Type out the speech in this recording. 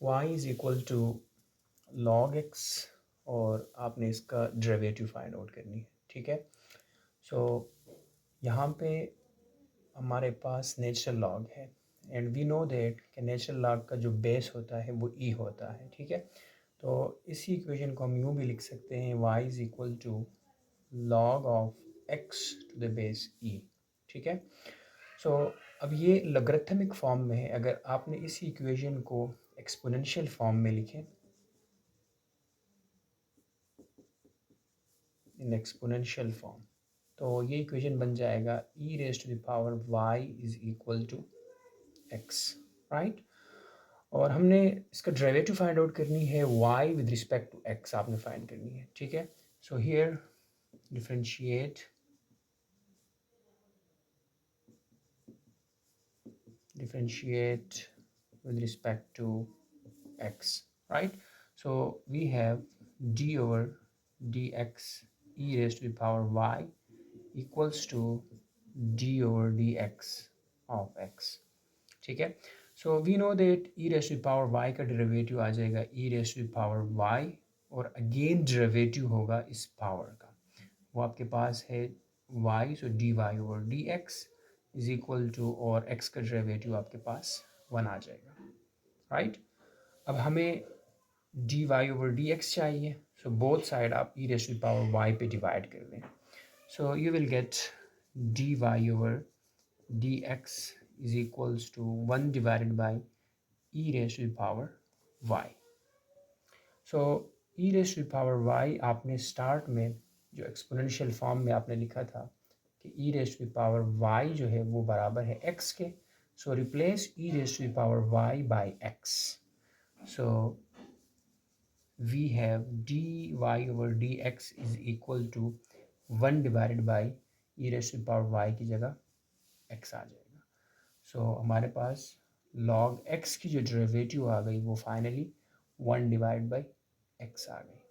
y is equal to log x और आपने इसका डेरिवेटिव फाइंड आउट करनी है, ठीक है। सो यहाँ पे हमारे पास नेचुरल लॉग है एंड वी नो दैट कि नेचुरल लॉग का जो बेस होता है वो ई होता है, ठीक है। तो इसी इक्वेशन को हम यूँ भी लिख सकते हैं y is equal to log of x to the base e, ठीक है। सो अब ये लॉगरिथमिक फॉर्म में है। अगर आपने इसी इक्वेशन को एक्सपोनेंशियल फॉर्म में लिखें, इन एक्सपोनेंशियल फॉर्म, तो ये इक्वेशन बन जाएगा e raise to the power y is equal to x, right. और हमने इसका डेरिवेटिव फाइंड आउट करनी है y with respect to x आपने फाइंड करनी है, ठीक है। So here differentiate with respect to x, right? So we have d over dx e raised to the power y equals to d over dx of x, ठीक है। So we know that e raised to the power y का derivative आ जाएगा e raised to the power y और again derivative होगा इस power का, वो आपके पास है y, so dy over dx is equal to, और x का डेरिवेटिव आपके पास 1 आ जाएगा, राइट। अब हमें dy over dx चाहिए, सो बोथ साइड आप e raise to the power y पे डिवाइड कर दें। So you will get dy over dx is equals to 1 divided by e raise to the power y। So e raise to the power y आपने start में जो exponential form में आपने लिखा था कि e raise to the power y जो है वो बराबर है x के, so replace e raise to the power y by x। So we have dy over dx is equal to 1 divided by e raise to the power y की जगह x आ जाएगा। सो हमारे पास log x की जो derivative आ गई वो finally 1 divide by x आ गई।